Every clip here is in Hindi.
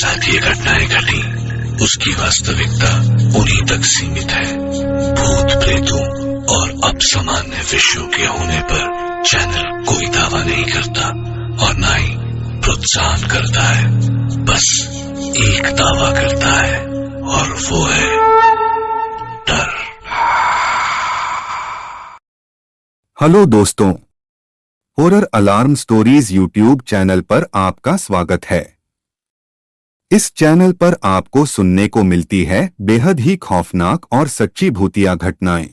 साथ ये घटनाएं घटी उसकी वास्तविकता उन्हीं तक सीमित है। भूत प्रेतों और अपसामान्य विषयों के होने पर चैनल कोई दावा नहीं करता और ना ही प्रोत्साहन करता है, बस एक दावा करता है और वो है डर। हेलो दोस्तों, horror alarm stories YouTube channel पर आपका स्वागत है। इस चैनल पर आपको सुनने को मिलती है बेहद ही खौफनाक और सच्ची भूतिया घटनाएं।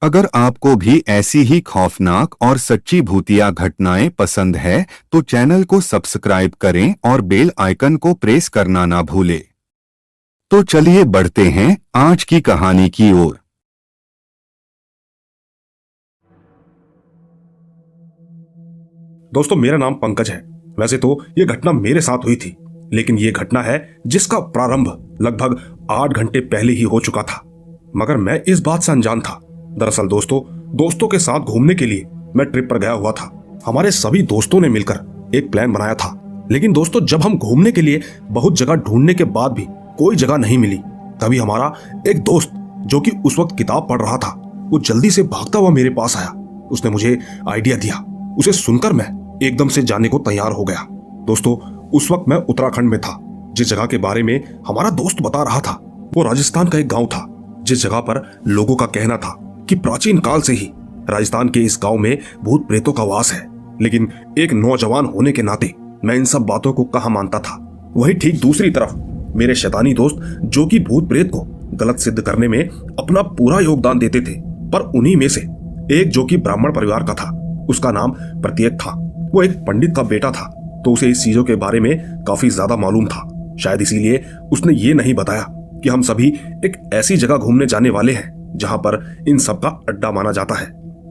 अगर आपको भी ऐसी ही खौफनाक और सच्ची भूतिया घटनाएं पसंद है तो चैनल को सब्सक्राइब करें और बेल आइकन को प्रेस करना ना भूलें। तो चलिए बढ़ते हैं आज की कहानी की ओर। दोस्तों, मेरा नाम पंकज है। वैसे तो ये घटना मेरे साथ हुई थी, लेकिन ये घटना है जिसका प्रारंभ लगभग 8 घंटे पहले ही हो चुका था, मगर मैं इस बात से अनजान था। दरअसल दोस्तों के साथ घूमने के लिए मैं ट्रिप पर गया हुआ था। हमारे सभी दोस्तों ने मिलकर एक प्लान बनाया था, लेकिन दोस्तों जब हम घूमने के लिए बहुत जगह ढूंढने के बाद भी कोई जगह नहीं मिली, तभी हमारा एक दोस्त जो कि उस वक्त किताब पढ़ रहा था, वो जल्दी से भागता हुआ मेरे पास आया। उसने मुझे आइडिया दिया। उसे सुनकर मैं एकदम से जाने को तैयार हो गया। दोस्तों, उस वक्त मैं उत्तराखंड में था। जिस जगह के बारे में हमारा दोस्त बता रहा था वो राजस्थान का एक गांव था, जिस जगह पर लोगों का कहना था कि प्राचीन काल से ही राजस्थान के इस गांव में भूत प्रेतों का वास है। लेकिन एक नौजवान होने के नाते मैं इन सब बातों को कहाँ मानता था। वही ठीक दूसरी तरफ मेरे शैतानी दोस्त जो कि भूत प्रेत को गलत सिद्ध करने में अपना पूरा योगदान देते थे, पर उन्हीं में से एक जो कि ब्राह्मण परिवार का था, उसका नाम प्रत्येक था। वो एक पंडित का बेटा था, तो उसे इस चीजों के बारे में काफी ज्यादा मालूम था। शायद इसीलिए उसने ये नहीं बताया कि हम सभी एक ऐसी जगह घूमने जाने वाले हैं जहां पर इन सब का अड्डा माना जाता है।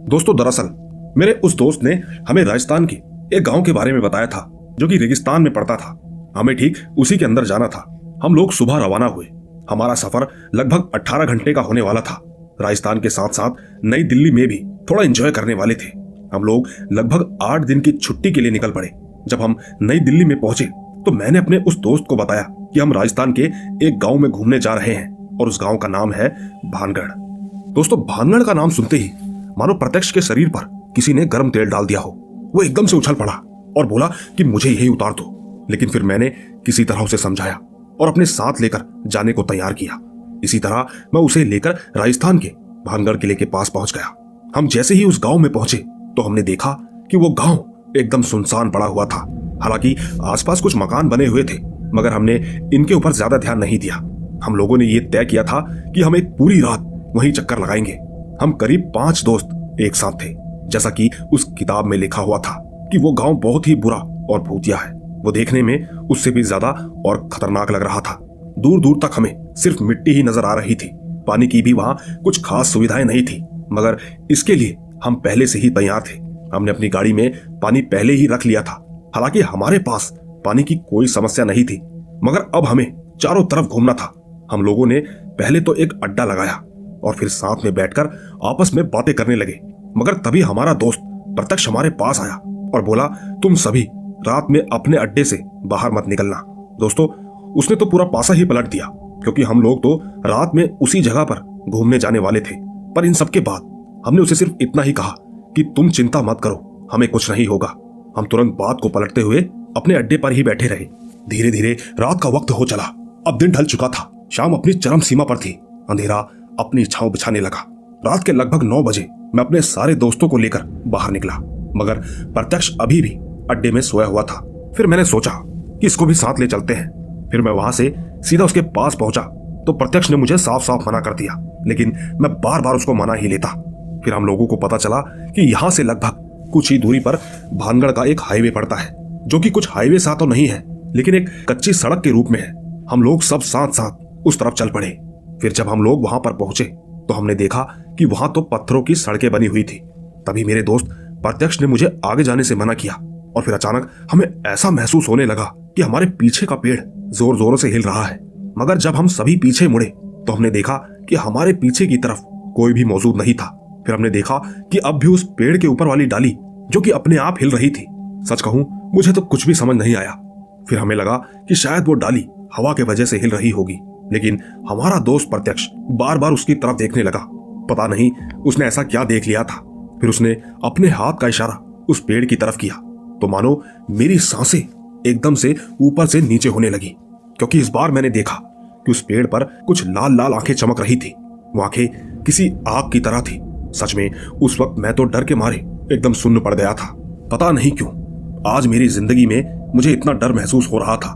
दोस्तों, दरअसल मेरे उस दोस्त ने हमें राजस्थान के एक गांव के बारे में बताया था जो कि रेगिस्तान में पड़ता था। हमें ठीक उसी के अंदर जाना था। हम लोग सुबह रवाना हुए। हमारा सफर लगभग 18 घंटे का होने वाला था। राजस्थान के साथ साथ नई दिल्ली में भी थोड़ा एंजॉय करने वाले थे। हम लोग लगभग 8 दिन की छुट्टी के लिए निकल पड़े। जब हम नई दिल्ली में पहुंचे तो मैंने अपने उस दोस्त को बताया कि हम राजस्थान के एक गांव में घूमने जा रहे हैं और उस गांव का नाम है भानगढ़। दोस्तों, भानगढ़ का नाम सुनते ही मानो प्रत्यक्ष के शरीर पर किसी ने गर्म तेल डाल दिया हो। वो एकदम से उछल पड़ा और बोला कि मुझे यही उतार दो। लेकिन फिर मैंने किसी तरह उसे समझाया और अपने साथ लेकर जाने को तैयार किया। इसी तरह मैं उसे लेकर राजस्थान के भानगढ़ किले के पास पहुंच गया। हम जैसे ही उस गांव में पहुंचे तो हमने देखा कि वो गांव एकदम सुनसान पड़ा हुआ था। हालांकि आसपास कुछ मकान बने हुए थे, मगर हमने इनके ऊपर ज्यादा ध्यान नहीं दिया। हम लोगों ने ये तय किया था कि हम एक पूरी रात वहीं चक्कर लगाएंगे। हम करीब 5 दोस्त एक साथ थे। जैसा कि उस किताब में लिखा हुआ था कि वो गांव बहुत ही बुरा और भूतिया है। वो देखने में उससे भी ज्यादा और खतरनाक लग रहा था। दूर दूर तक हमें सिर्फ मिट्टी ही नजर आ रही थी। पानी की भी वहां कुछ खास सुविधाएं नहीं थी, मगर इसके लिए हम पहले से ही तैयार थे। हमने अपनी गाड़ी में पानी पहले ही रख लिया था। हालांकि हमारे पास पानी की कोई समस्या नहीं थी, मगर अब हमें चारों तरफ घूमना था। हम लोगों ने पहले तो एक अड्डा लगाया और फिर साथ में बैठकर आपस में बातें करने लगे। मगर तभी हमारा दोस्त प्रत्यक्ष हमारे पास आया और बोला, तुम सभी रात में अपने अड्डे से बाहर मत निकलना। दोस्तों, उसने तो पूरा पासा ही पलट दिया, क्योंकि हम लोग तो रात में उसी जगह पर घूमने जाने वाले थे। पर इन सब के बाद हमने उसे सिर्फ इतना ही कहा कि तुम चिंता मत करो, हमें कुछ नहीं होगा। हम तुरंत बात को पलटते हुए अपने अड्डे पर ही बैठे रहे। धीरे धीरे रात का वक्त हो चला। अब दिन ढल चुका था। शाम अपनी चरम सीमा पर थी। अंधेरा अपनी छांव बिछाने लगा। रात के लगभग 9 बजे मैं अपने सारे दोस्तों को लेकर बाहर निकला, मगर प्रत्यक्ष अभी भी अड्डे में सोया हुआ था। फिर मैंने सोचा कि इसको भी साथ ले चलते हैं। फिर मैं वहां से सीधा उसके पास पहुंचा तो प्रत्यक्ष ने मुझे साफ साफ मना कर दिया, लेकिन मैं बार बार उसको मना ही लेता। फिर हम लोगों को पता चला कि यहाँ से लगभग कुछ ही दूरी पर भानगढ़ का एक हाईवे पड़ता है, जो कि कुछ हाईवे सा तो नहीं है, लेकिन एक कच्ची सड़क के रूप में है। हम लोग सब साथ साथ उस तरफ चल पड़े। फिर जब हम लोग वहां पर पहुंचे तो हमने देखा कि वहां तो पत्थरों की सड़कें बनी हुई थी। तभी मेरे दोस्त प्रत्यक्ष ने मुझे आगे जाने से मना किया और फिर अचानक हमें ऐसा महसूस होने लगा कि हमारे पीछे का पेड़ जोर जोरों से हिल रहा है। मगर जब हम सभी पीछे मुड़े तो हमने देखा कि हमारे पीछे की तरफ कोई भी मौजूद नहीं था। फिर हमने देखा कि अब भी उस पेड़ के ऊपर वाली डाली जो कि अपने आप हिल रही थी। सच कहूं, मुझे तो कुछ भी समझ नहीं आया। फिर हमें लगा कि शायद वो डाली हवा के वजह से हिल रही होगी, लेकिन हमारा दोस्त प्रत्यक्ष बार बार उसकी तरफ देखने लगा। पता नहीं उसने ऐसा क्या देख लिया था। फिर उसने अपने हाथ का इशारा उस पेड़ की तरफ किया तो मानो मेरी सांसें एकदम से ऊपर से नीचे होने लगी, क्योंकि इस बार मैंने देखा कि उस पेड़ पर कुछ लाल लाल आंखें चमक रही थी। वो आंखें किसी आग की तरह थी। सच में उस वक्त मैं तो डर के मारे एकदम सुन्न पड़ गया था। पता नहीं क्यों आज मेरी जिंदगी में मुझे इतना डर महसूस हो रहा था,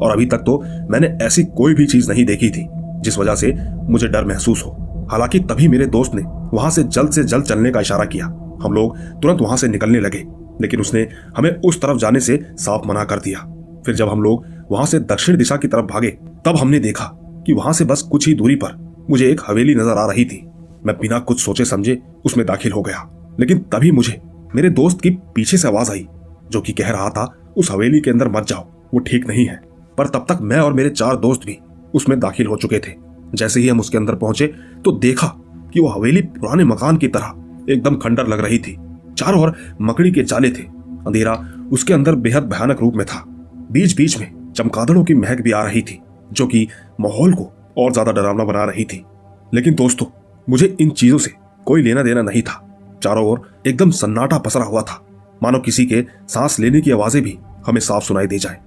और अभी तक तो मैंने ऐसी कोई भी चीज नहीं देखी थी जिस वजह से मुझे डर महसूस हो। हालांकि तभी मेरे दोस्त ने वहां से जल्द चलने का इशारा किया। हम लोग तुरंत वहां से निकलने लगे, लेकिन उसने हमें उस तरफ जाने से साफ मना कर दिया। फिर जब हम लोग वहां से दक्षिण दिशा की तरफ भागे तब हमने देखा कि वहां से बस कुछ ही दूरी पर मुझे एक हवेली नजर आ रही थी। मैं बिना कुछ सोचे समझे उसमें दाखिल हो गया, लेकिन तभी मुझे मेरे दोस्त की पीछे से आवाज आई जो कि कह रहा था उस हवेली के अंदर मत जाओ, वो ठीक नहीं है। पर तब तक मैं और मेरे 4 दोस्त भी उसमें दाखिल हो चुके थे। जैसे ही हम उसके अंदर पहुंचे तो देखा कि वो हवेली पुराने मकान की तरह एकदम खंडर लग रही थी। चारों ओर मकड़ी के जाले थे। अंधेरा उसके अंदर बेहद भयानक रूप में था। बीच बीच में चमगादड़ों की महक भी आ रही थी जो कि माहौल को और ज्यादा डरावना बना रही थी। लेकिन दोस्तों, मुझे इन चीजों से कोई लेना देना नहीं था। चारों ओर एकदम सन्नाटा पसरा हुआ था, मानो किसी के सांस लेने की आवाजें भी हमें साफ सुनाई दे जाए।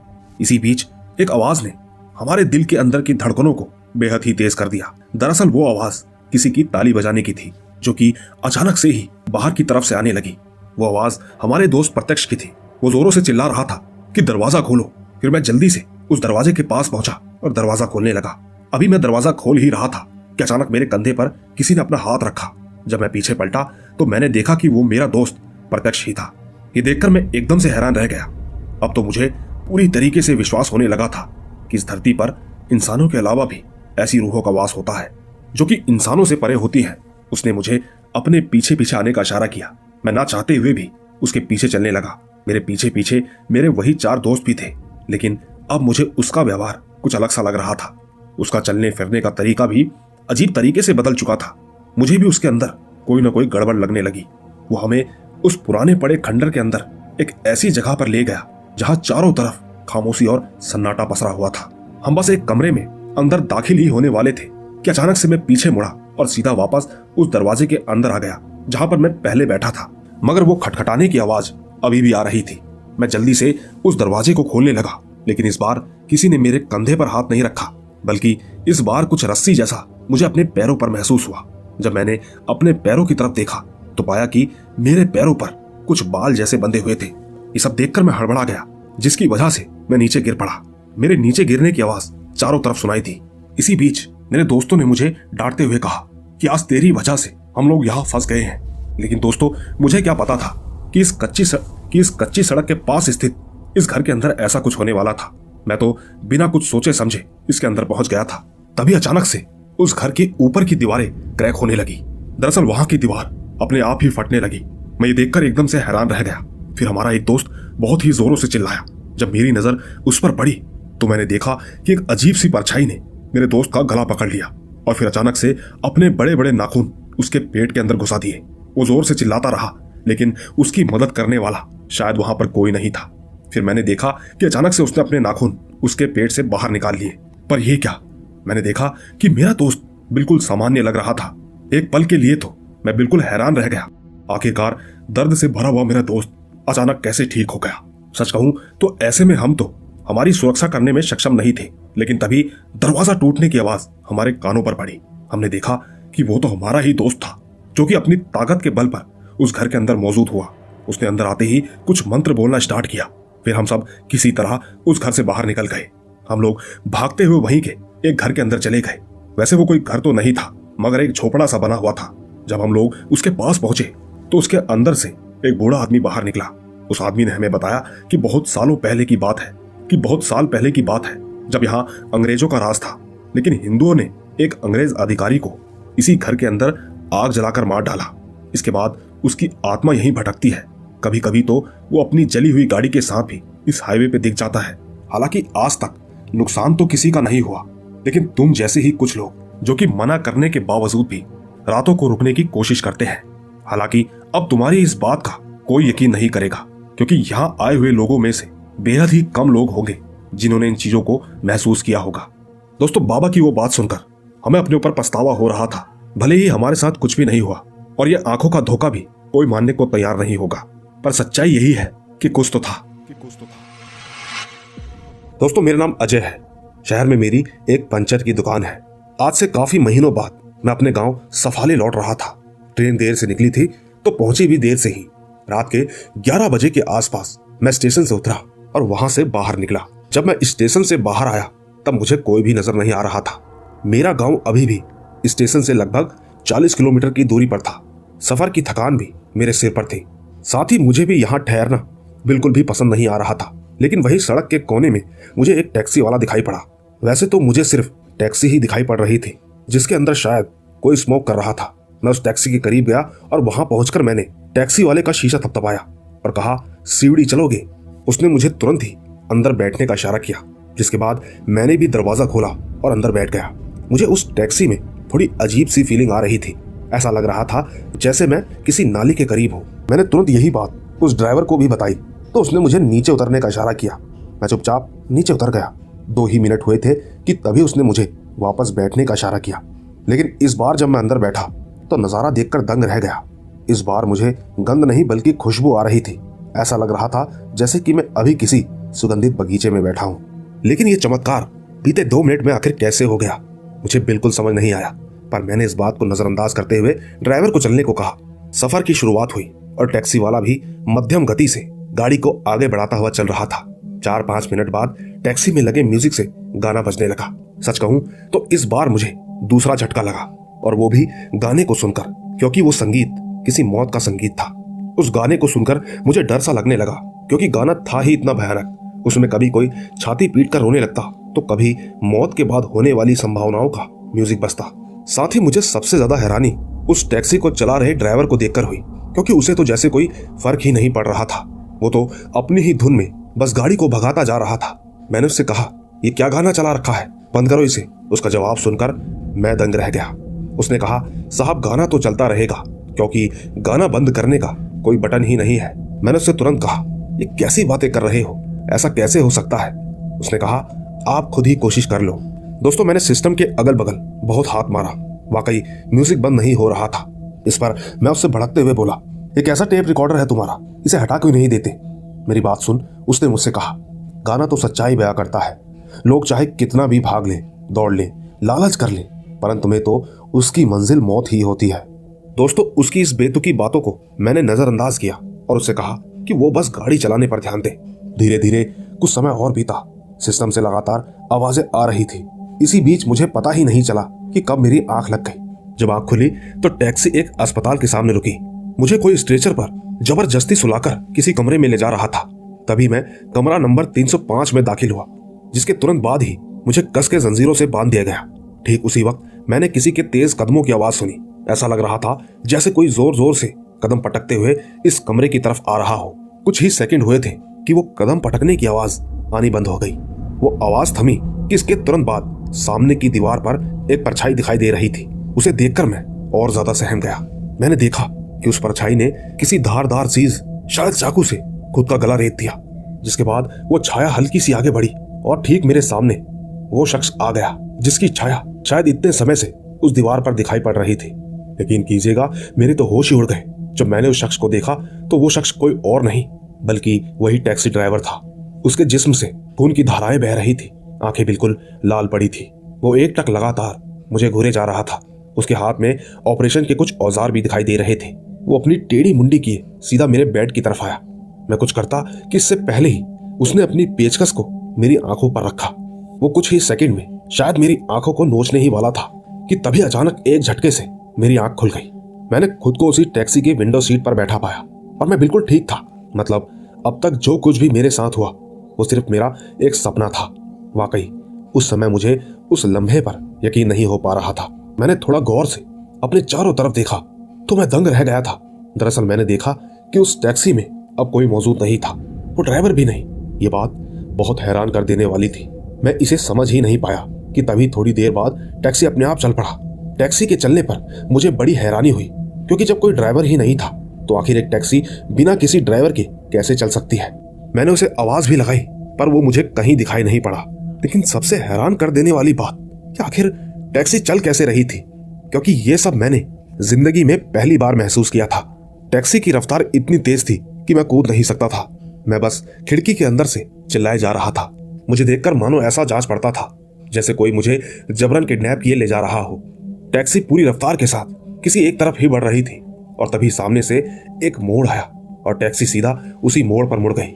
इसी बीच एक आवाज ने हमारे दिल के अंदर की धड़कनों को बेहद ही तेज कर दिया। दरअसल वो आवाज किसी की ताली बजाने की थी जो कि अचानक से ही बाहर की तरफ से आने लगी। वो आवाज हमारे दोस्त प्रत्यक्ष की थी। वो जोरों से चिल्ला रहा था कि दरवाजा खोलो। फिर मैं जल्दी से उस दरवाजे के पास पहुंचा और दरवाजा खोलने लगा। अभी मैं दरवाजा खोल ही रहा था कि अचानक मेरे कंधे पर किसी ने अपना हाथ रखा। जब मैं पीछे पलटा तो मैंने देखा कि वो मेरा दोस्त प्रत्यक्ष ही था। ये देखकर मैं एकदम से हैरान रह गया। अब तो मुझे पूरी तरीके से विश्वास होने लगा था कि इस धरती पर इंसानों के अलावा भी ऐसी रूहों का वास होता है जो कि इंसानों से परे होती है। उसने मुझे अपने पीछे पीछे आने का इशारा किया। मैं ना चाहते हुए भी उसके पीछे चलने लगा। मेरे पीछे पीछे मेरे वही 4 दोस्त भी थे, लेकिन अब मुझे उसका व्यवहार कुछ अलग सा लग रहा था। उसका चलने फिरने का तरीका भी अजीब तरीके से बदल चुका था। मुझे भी उसके अंदर कोई ना कोई गड़बड़ लगने लगी। वो हमें उस पुराने पड़े खंडर के अंदर एक ऐसी जगह पर ले गया जहां चारों तरफ खामोशी और सन्नाटा पसरा हुआ था। हम बस एक कमरे में अंदर दाखिल ही होने वाले थे कि अचानक से मैं पीछे मुड़ा और सीधा वापस उस दरवाजे के अंदर आ गया जहां पर मैं पहले बैठा था। मगर वो खटखटाने की आवाज अभी भी आ रही थी। मैं जल्दी से उस दरवाजे को खोलने लगा, लेकिन इस बार किसी ने मेरे कंधे पर हाथ नहीं रखा, बल्कि इस बार कुछ रस्सी जैसा मुझे अपने पैरों पर महसूस हुआ। जब मैंने अपने पैरों की तरफ देखा तो पाया कि मेरे पैरों पर कुछ बाल जैसे बंधे हुए थे। ये सब देखकर मैं हड़बड़ा गया, जिसकी वजह से मैं नीचे गिर पड़ा। मेरे नीचे गिरने की आवाज चारों तरफ सुनाई थी। इसी बीच मेरे दोस्तों ने मुझे डांटते हुए कहा कि आज तेरी वजह से हम लोग यहाँ फंस गए हैं। लेकिन दोस्तों, मुझे क्या पता था कि इस कच्ची सड़क के पास स्थित इस घर के अंदर ऐसा कुछ होने वाला था। मैं तो बिना कुछ सोचे समझे इसके अंदर पहुंच गया था। तभी अचानक से उस घर के ऊपर की दीवारें क्रैक होने लगी। दरअसल वहां की दीवार अपने आप ही फटने लगी। मैं ये देखकर एकदम से हैरान रह गया। फिर हमारा एक दोस्त बहुत ही जोरों से चिल्लाया। जब मेरी नजर उस पर पड़ी तो मैंने देखा कि एक अजीब सी परछाई ने मेरे दोस्त का गला पकड़ लिया और फिर अचानक से अपने बड़े बड़े नाखून उसके पेट के अंदर घुसा दिए। वो जोर से चिल्लाता रहा, लेकिन उसकी मदद करने वाला शायद वहां पर कोई नहीं था। फिर मैंने देखा कि अचानक से उसने अपने नाखून उसके पेट से बाहर निकाल लिए। पर यह क्या, मैंने देखा कि मेरा दोस्त बिल्कुल सामान्य लग रहा था। एक पल के लिए तो मैं बिल्कुल हैरान रह गया। आखिरकार दर्द से भरा हुआ मेरा दोस्त अचानक कैसे ठीक हो गया। सच कहूं तो ऐसे में हम तो हमारी सुरक्षा करने में सक्षम नहीं थे, लेकिन तभी दरवाजा टूटने की आवाज हमारे कानों पर पड़ी। हमने देखा कि वो तो हमारा ही दोस्त था जो कि अपनी ताकत के बल पर उस घर के अंदर मौजूद हुआ। उसने अंदर आते ही कुछ मंत्र बोलना स्टार्ट किया। फिर हम सब किसी तरह उस घर से बाहर निकल गए। हम लोग भागते हुए वहीं के एक घर के अंदर चले गए। वैसे वो कोई घर तो नहीं था, मगर एक झोपड़ा सा बना हुआ था। जब हम लोग उसके पास पहुंचे तो उसके अंदर से एक बूढ़ा आदमी बाहर निकला। उस आदमी ने हमें बताया कि बहुत साल पहले की बात है जब यहाँ अंग्रेजों का राज था, लेकिन हिंदुओं ने एक अंग्रेज अधिकारी को इसी घर के अंदर आग जलाकर मार डाला। इसके बाद उसकी आत्मा यहीं भटकती है। कभी कभी तो वो अपनी जली हुई गाड़ी के साथ भी इस हाईवे पे दिख जाता है। हालांकि आज तक नुकसान तो किसी का नहीं हुआ, लेकिन तुम जैसे ही कुछ लोग जो कि मना करने के बावजूद भी रातों को रुकने की कोशिश करते हैं। हालांकि अब तुम्हारी इस बात का कोई यकीन नहीं करेगा, क्योंकि यहाँ आए हुए लोगों में से बेहद ही कम लोग होंगे जिन्होंने इन चीजों को महसूस किया होगा। दोस्तों, बाबा की वो बात सुनकर हमें अपने ऊपर पछतावा हो रहा था। भले ही हमारे साथ कुछ भी नहीं हुआ और ये आंखों का धोखा भी कोई मानने को तैयार नहीं होगा, पर सच्चाई यही है कि कुछ तो था। दोस्तों, मेरा नाम अजय है। शहर में मेरी एक पंचर की दुकान है। आज से काफी महीनों बाद मैं अपने गांव सफाले लौट रहा था। ट्रेन देर से निकली थी तो पहुंची भी देर से ही। रात के 11 बजे के आसपास मैं स्टेशन से उतरा और वहां से बाहर निकला। जब मैं स्टेशन से बाहर आया तब मुझे कोई भी नजर नहीं आ रहा था। मेरा गांव अभी भी स्टेशन से लगभग 40 किलोमीटर की दूरी पर था। सफर की थकान भी मेरे सिर पर थी। साथ ही मुझे भी यहाँ ठहरना बिल्कुल भी पसंद नहीं आ रहा था। लेकिन वही सड़क के कोने में मुझे एक टैक्सी वाला दिखाई पड़ा। वैसे तो मुझे सिर्फ टैक्सी ही दिखाई पड़ रही थी, जिसके अंदर शायद कोई स्मोक कर रहा था। मैं उस टैक्सी के करीब गया और वहां पहुंचकर मैंने टैक्सी वाले का शीशा थपथपाया और कहा, सीढ़ी चलोगे? उसने मुझे तुरंत ही अंदर बैठने का इशारा किया, जिसके बाद मैंने भी दरवाजा खोला और अंदर बैठ गया। मुझे उस टैक्सी में थोड़ी अजीब सी फीलिंग आ रही थी। ऐसा लग रहा था जैसे मैं किसी नाली के करीब हूँ। मैंने तुरंत यही बात उस ड्राइवर को भी बताई तो उसने मुझे नीचे उतरने का इशारा किया। मैं चुपचाप नीचे उतर गया। 2 ही मिनट हुए थे कि तभी उसने मुझे वापस बैठने का इशारा किया। लेकिन इस बार जब मैं अंदर बैठा तो नज़ारा देखकर दंग रह गया। इस बार मुझे गंध नहीं बल्कि खुशबू आ रही थी। ऐसा लग रहा था जैसे कि मैं अभी किसी सुगंधित बगीचे में बैठा हूँ। लेकिन ये चमत्कार बीते 2 मिनट में आखिर कैसे हो गया, मुझे बिल्कुल समझ नहीं आया। पर मैंने इस बात को नजरअंदाज करते हुए ड्राइवर को चलने को कहा। सफर की शुरुआत हुई और टैक्सी वाला भी मध्यम गति से गाड़ी को आगे बढ़ाता हुआ चल रहा था। 4-5 मिनट बाद टैक्सी में लगे म्यूजिक से गाना बजने लगा। सच कहूं तो इस बार मुझे दूसरा झटका लगा, और वो भी गाने को सुनकर, क्योंकि वो संगीत किसी मौत का संगीत था। उस गाने को सुनकर मुझे डर सा लगने लगा, क्योंकि गाना था ही इतना भयानक। उसमें कभी कोई छाती पीट कर रोने लगता तो कभी मौत के बाद होने वाली संभावनाओं का म्यूजिक बजता। साथ ही मुझे सबसे ज्यादा हैरानी उस टैक्सी को चला रहे ड्राइवर को देखकर हुई, क्योंकि उसे तो जैसे कोई फर्क ही नहीं पड़ रहा था। वो तो अपनी ही धुन में बस गाड़ी को भगाता जा रहा था। मैंने उससे कहा, ये क्या गाना चला रखा है, बंद करो इसे। उसका जवाब सुनकर मैं दंग रह गया। उसने कहा, साहब गाना तो चलता रहेगा, क्योंकि गाना बंद करने का कोई बटन ही नहीं है। मैंने उससे तुरंत कहा, ये कैसी बातें कर रहे हो, ऐसा कैसे हो सकता है? उसने कहा, आप खुद ही कोशिश कर लो। दोस्तों, मैंने सिस्टम के अगल बगल बहुत हाथ मारा। वाकई म्यूजिक बंद नहीं हो रहा था। इस पर मैं उससे भड़कते हुए बोला, एक ऐसा टेप रिकॉर्डर है तुम्हारा, इसे हटा क्यों नहीं देते? मेरी बात सुन उसने मुझसे कहा, गाना तो सच्चाई बयां करता है। लोग चाहे कितना भी भाग ले, दौड़ ले, लालच कर ले, परंतु में तो उसकी मंजिल मौत ही होती है। दोस्तों, उसकी इस बेतुकी बातों को मैंने नजरअंदाज किया और उससे कहा कि वो बस गाड़ी चलाने पर ध्यान दे। धीरे धीरे कुछ समय और बीता। सिस्टम से लगातार आवाजें आ रही थी। इसी बीच मुझे पता ही नहीं चला कि कब मेरी आंख लग गई। जब आंख खुली तो टैक्सी एक अस्पताल के सामने रुकी। मुझे कोई स्ट्रेचर पर जबरदस्ती सुलाकर किसी कमरे में ले जा रहा था। तभी मैं कमरा नंबर 305 में दाखिल हुआ, जिसके तुरंत बाद ही मुझे कस के जंजीरों से बांध दिया गया। ठीक उसी वक्त मैंने किसी के तेज कदमों की आवाज सुनी। ऐसा लग रहा था जैसे कोई जोर जोर से कदम पटकते हुए इस कमरे की तरफ आ रहा हो। कुछ ही सेकंड हुए थे कि वो कदम पटकने की आवाज आनी बंद हो गई। वो आवाज थमी कि इसके तुरंत बाद सामने की दीवार पर एक परछाई दिखाई दे रही थी। उसे देखकर मैं और ज्यादा सहम गया। मैंने देखा कि उस परछाई ने किसी धारदार चीज, शायद चाकू से खुद का गला रेत दिया। जिसके बाद वो छाया हल्की सी आगे बढ़ी और ठीक मेरे सामने वो शख्स आ गया, जिसकी छाया शायद इतने समय से उस दीवार पर दिखाई पड़ रही थी। यकीन कीजिएगा, मेरे तो होश ही उड़ गए। जब मैंने उस शख्स को देखा तो वो शख्स कोई और नहीं बल्कि वही टैक्सी ड्राइवर था। उसके जिस्म से खून की धाराएं बह रही थी, आंखें बिल्कुल लाल पड़ी थी। वो एक टक लगातार मुझे घूरे जा रहा था। उसके हाथ में ऑपरेशन के कुछ औजार भी दिखाई दे रहे थे। वो अपनी टेढ़ी मुंडी किए सीधा मेरे बेड की तरफ आया। मैं कुछ करता कि इससे पहले ही उसने अपनी पेचकस को मेरी आंखों पर रखा। वो कुछ ही सेकंड में शायद मेरी आंखों को नोचने ही वाला था कि तभी अचानक एक झटके से मेरी आंख खुल गई। मैंने खुद को उसी टैक्सी की विंडो सीट पर बैठा पाया और मैं बिल्कुल ठीक था। मतलब अब तक जो कुछ भी मेरे साथ हुआ वो सिर्फ मेरा एक सपना था। वाकई उस समय मुझे उस लम्हे पर यकीन नहीं हो पा रहा था। मैंने थोड़ा गौर से अपने चारों तरफ देखा तो मैं दंग रह गया था। दरअसल मैंने देखा कि उस टैक्सी में अब कोई मौजूद नहीं था, वो ड्राइवर भी नहीं। ये बात बहुत हैरान कर देने वाली थी। मैं इसे समझ ही नहीं पाया कि तभी थोड़ी देर बाद टैक्सी अपने आप चल पड़ा। टैक्सी के चलने पर मुझे बड़ी हैरानी हुई, क्योंकि जब कोई ड्राइवर ही नहीं था तो आखिर एक टैक्सी बिना किसी ड्राइवर के कैसे चल सकती है। मैंने उसे आवाज भी लगाई पर वो मुझे कहीं दिखाई नहीं पड़ा। लेकिन सबसे हैरान कर देने वाली बात कि आखिर टैक्सी चल कैसे रही थी, क्योंकि ये सब मैंने जिंदगी में पहली बार महसूस किया था। टैक्सी की रफ्तार इतनी तेज थी कि मैं कूद नहीं सकता था। मैं बस खिड़की के अंदर से चिल्लाए जा रहा था। मुझे देखकर मानो ऐसा जांच पड़ता था जैसे कोई मुझे जबरन किडनैप किए ले जा रहा हो। टैक्सी पूरी रफ्तार के साथ किसी एक तरफ ही बढ़ रही थी और तभी सामने से एक मोड़ आया और टैक्सी सीधा उसी मोड़ पर मुड़ गई।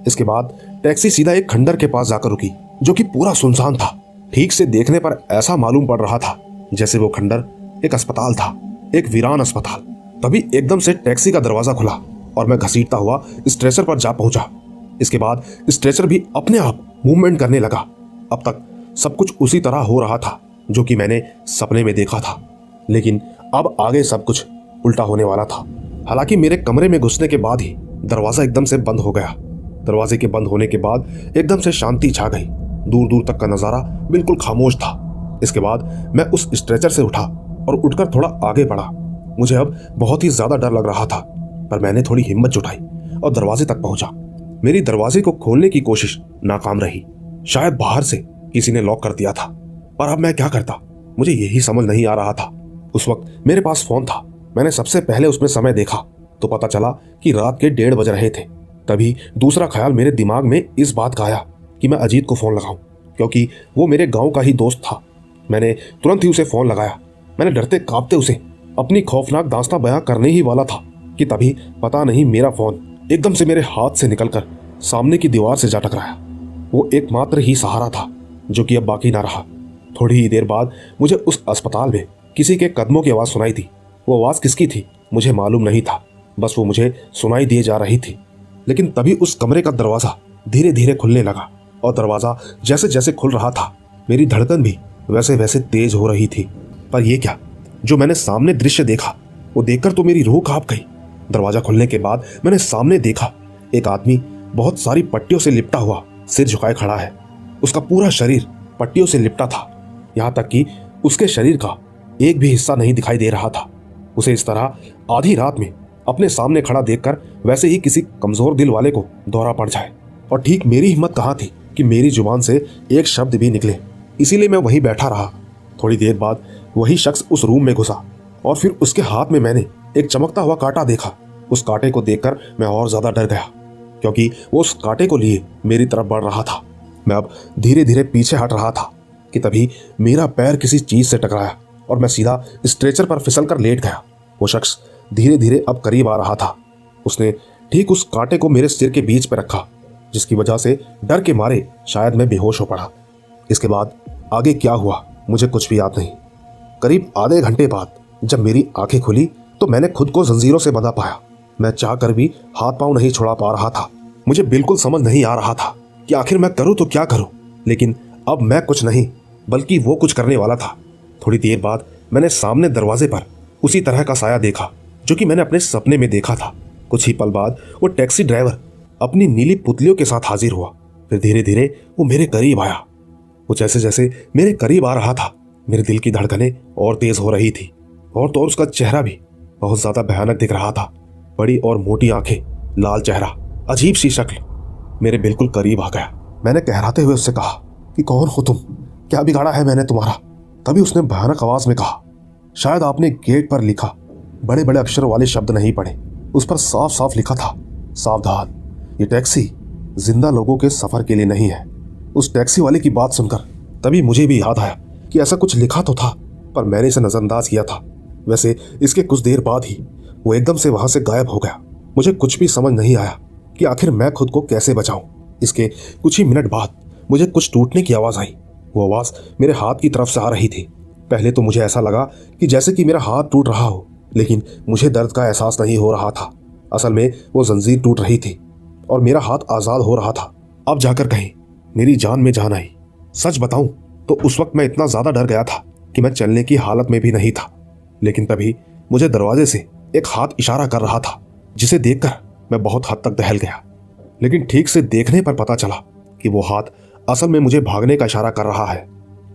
इसके बाद टैक्सी सीधा एक खंडर के पास जाकर रुकी जो कि पूरा सुनसान था। ठीक से देखने पर ऐसा मालूम पड़ रहा था जैसे वो खंडर एक अस्पताल था, एक वीरान अस्पताल। तभी एकदम से टैक्सी का दरवाजा खुला और मैं घसीटता हुआ स्ट्रेचर पर जा पहुंचा। इसके बाद स्ट्रेचर भी अपने आप मूवमेंट करने लगा। अब तक सब कुछ उसी तरह हो रहा था जो कि मैंने सपने में देखा था, लेकिन अब आगे सब कुछ उल्टा होने वाला था। हालांकि मेरे कमरे में घुसने के बाद ही दरवाजा एकदम से बंद हो गया। दरवाजे के बंद होने के बाद एकदम से शांति छा गई। दूर दूर तक का नजारा बिल्कुल खामोश था। इसके बाद मैं उस स्ट्रेचर से उठा और उठकर थोड़ा आगे बढ़ा। मुझे अब बहुत ही ज्यादा डर लग रहा था, पर मैंने थोड़ी हिम्मत जुटाई और दरवाजे तक पहुंचा। मेरी दरवाजे को खोलने की कोशिश नाकाम रही। शायद बाहर से किसी ने लॉक कर दिया था, पर अब मैं क्या करता मुझे यही समझ नहीं आ रहा था। उस वक्त मेरे पास फोन था। मैंने सबसे पहले उसमें समय देखा तो पता चला कि रात के 1:30 बज रहे थे। तभी दूसरा ख्याल मेरे दिमाग में इस बात का आया कि मैं अजीत को फोन लगाऊं, क्योंकि वो मेरे गांव का ही दोस्त था। मैंने तुरंत ही उसे फोन लगाया। मैंने डरते कांपते उसे अपनी खौफनाक दास्तां बयां करने ही वाला था कि तभी पता नहीं मेरा फोन एकदम से मेरे हाथ से निकलकर सामने की दीवार से जा टकराया। वो एकमात्र ही सहारा था जो कि अब बाकी ना रहा। थोड़ी ही देर बाद मुझे उस अस्पताल में किसी के कदमों की आवाज़ सुनाई दी। वो आवाज़ किसकी थी मुझे मालूम नहीं था, बस वो मुझे सुनाई दिए जा रही थी। लेकिन तभी उस कमरे का दरवाज़ा धीरे धीरे खुलने लगा और दरवाज़ा जैसे जैसे खुल रहा था मेरी धड़कन भी वैसे वैसे तेज हो रही थी। पर यह क्या, जो मैंने सामने दृश्य देखा वो देखकर तो मेरी रूह कांप गई। दरवाजा खुलने के बाद मैंने सामने देखा एक आदमी बहुत सारी पट्टियों से लिपटा हुआ सिर झुकाए खड़ा है। उसका पूरा शरीर पट्टियों से लिपटा था, यहाँ तक कि उसके शरीर का एक भी हिस्सा नहीं दिखाई दे रहा था। उसे इस तरह आधी रात में अपने सामने खड़ा देखकर वैसे ही किसी कमजोर दिल वाले को दौरा पड़ जाए। और ठीक मेरी हिम्मत कहाँ थी कि मेरी जुबान से एक शब्द भी निकले, इसीलिए मैं वहीं बैठा रहा। थोड़ी देर बाद वही शख्स उस रूम में घुसा और फिर उसके हाथ में मैंने एक चमकता हुआ कांटा देखा। उस कांटे को देखकर मैं और ज्यादा डर गया, क्योंकि वो उस कांटे को लिए मेरी तरफ बढ़ रहा था। मैं अब धीरे धीरे पीछे हट रहा था कि तभी मेरा पैर किसी चीज से टकराया और मैं सीधा स्ट्रेचर पर फिसलकर लेट गया। वो शख्स धीरे धीरे अब करीब आ रहा था। उसने ठीक उस कांटे को मेरे सिर के बीच पर रखा, जिसकी वजह से डर के मारे शायद मैं बेहोश हो पड़ा। इसके बाद आगे क्या हुआ मुझे कुछ भी याद नहीं। करीब आधे घंटे बाद जब मेरी आंखें खुली तो मैंने खुद को जंजीरों से बंधा पाया। मैं चाह कर भी हाथ पांव नहीं छुड़ा पा रहा था। मुझे बिल्कुल समझ नहीं आ रहा था कि आखिर मैं करूं तो क्या करूं। लेकिन अब मैं कुछ नहीं बल्कि वो कुछ करने वाला था। थोड़ी देर बाद मैंने सामने दरवाजे पर उसी तरह का साया देखा जो कि मैंने अपने सपने में देखा था। कुछ ही पल बाद वो टैक्सी ड्राइवर अपनी नीली पुतलियों के साथ हाजिर हुआ। फिर धीरे धीरे वो मेरे करीब आया। वो जैसे जैसे मेरे करीब आ रहा था मेरे दिल की धड़कनें और तेज हो रही थी। और तो और उसका चेहरा भी बहुत ज्यादा भयानक दिख रहा था। बड़ी और मोटी आंखें, लाल चेहरा, अजीब सी शक्ल। मेरे बिल्कुल करीब आ गया। मैंने कहराते हुए उससे कहा कि कौन हो तुम, क्या बिगाड़ा है मैंने तुम्हारा। तभी उसने भयानक आवाज में कहा, शायद आपने गेट पर लिखा बड़े बड़े अक्षरों वाले शब्द नहीं पढ़े। उस पर साफ साफ लिखा था, सावधान, ये टैक्सी जिंदा लोगों के सफर के लिए नहीं है। उस टैक्सी वाले की बात सुनकर तभी मुझे भी याद आया कि ऐसा कुछ लिखा तो था, पर मैंने इसे नजरअंदाज किया था। वैसे इसके कुछ देर बाद ही वो एकदम से वहां से गायब हो गया। मुझे कुछ भी समझ नहीं आया कि आखिर मैं खुद को कैसे बचाऊं। इसके कुछ ही मिनट बाद मुझे कुछ टूटने की आवाज आई। वो आवाज मेरे हाथ की तरफ से आ रही थी। पहले तो मुझे ऐसा लगा कि जैसे कि मेरा हाथ टूट रहा हो, लेकिन मुझे दर्द का एहसास नहीं हो रहा था। असल में वो जंजीर टूट रही थी और मेरा हाथ आजाद हो रहा था। अब जाकर कहीं मेरी जान में जान आई। सच बताऊं तो उस वक्त मैं इतना ज्यादा डर गया था कि मैं चलने की हालत में भी नहीं था। लेकिन तभी मुझे दरवाजे से एक हाथ इशारा कर रहा था, जिसे देखकर मैं बहुत हद तक दहल गया। लेकिन ठीक से देखने पर पता चला कि वो हाथ असल में मुझे भागने का इशारा कर रहा है।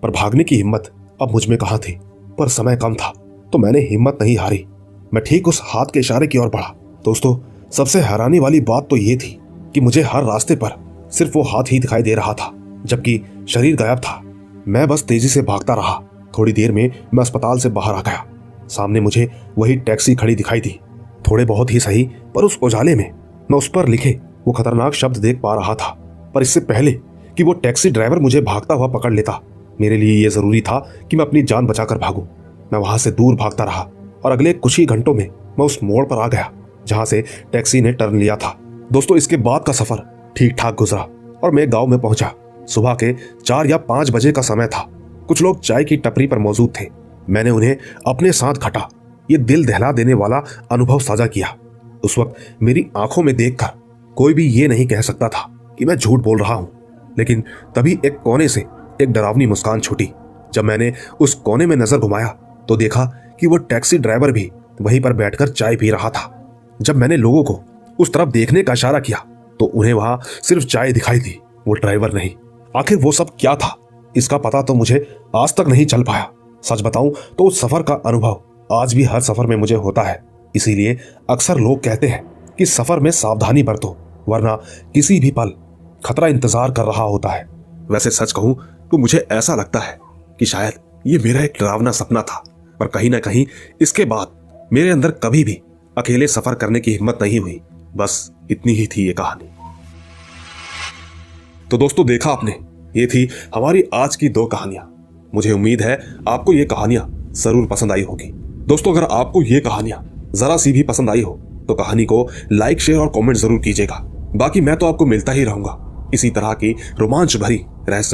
पर भागने की हिम्मत अब मुझ में कहाँ थी, पर समय कम था तो मैंने हिम्मत नहीं हारी। मैं ठीक उस हाथ के इशारे की ओर बढ़ा। दोस्तों, सबसे हैरानी वाली बात तो ये थी कि मुझे हर रास्ते पर सिर्फ वो हाथ ही दिखाई दे रहा था, जबकि शरीर गायब था। मैं बस तेजी से भागता रहा। थोड़ी देर में मैं अस्पताल से बाहर आ गया। सामने मुझे वही टैक्सी खड़ी दिखाई दी, थोड़े बहुत ही सही, पर उस उजाले में मैं उस पर लिखे वो खतरनाक शब्द देख पा रहा था। पर इससे पहले कि वो टैक्सी ड्राइवर मुझे भागता हुआ पकड़ लेता, मेरे लिए यह जरूरी था कि मैं अपनी जान बचाकर भागूं। मैं वहां से दूर भागता रहा और अगले कुछ ही घंटों में मैं उस मोड़ पर आ गया जहां से टैक्सी ने टर्न लिया था। दोस्तों, इसके बाद का सफर ठीक ठाक गुजरा और मैं गांव में पहुंचा। सुबह के 4 या 5 बजे का समय था। कुछ लोग चाय की टपरी पर मौजूद थे। मैंने उन्हें अपने साथ खटा ये दिल दहला देने वाला अनुभव साझा किया। उस वक्त मेरी आंखों में देखकर कोई भी ये नहीं कह सकता था कि मैं झूठ बोल रहा हूं, लेकिन तभी एक कोने से एक डरावनी मुस्कान छूटी। जब मैंने उस कोने में नजर घुमाया तो देखा कि वो टैक्सी ड्राइवर भी वहीं पर बैठकर चाय पी रहा था। जब मैंने लोगों को उस तरफ देखने का इशारा किया तो उन्हें वहां सिर्फ चाय दिखाई दी, वो ड्राइवर नहीं। आखिर वो सब क्या था, इसका पता तो मुझे आज तक नहीं चल पाया। सच बताऊं तो उस सफर का अनुभव आज भी हर सफर में मुझे होता है। इसीलिए अक्सर लोग कहते हैं कि सफर में सावधानी बरतो, वरना किसी भी पल खतरा इंतजार कर रहा होता है। वैसे सच कहूं तो मुझे ऐसा लगता है कि शायद ये मेरा एक डरावना सपना था, पर कहीं ना कहीं इसके बाद मेरे अंदर कभी भी अकेले सफर करने की हिम्मत नहीं हुई। बस इतनी ही थी ये कहानी। तो दोस्तों, देखा आपने, ये थी हमारी आज की 2 कहानियां। मुझे उम्मीद है आपको ये कहानियां जरूर पसंद आई होगी। दोस्तों, अगर आपको ये कहानियां जरा सी भी पसंद आई हो तो कहानी को लाइक, शेयर और कमेंट जरूर कीजिएगा। बाकी मैं तो आपको मिलता ही रहूंगा इसी तरह की रोमांच भरी रहस्य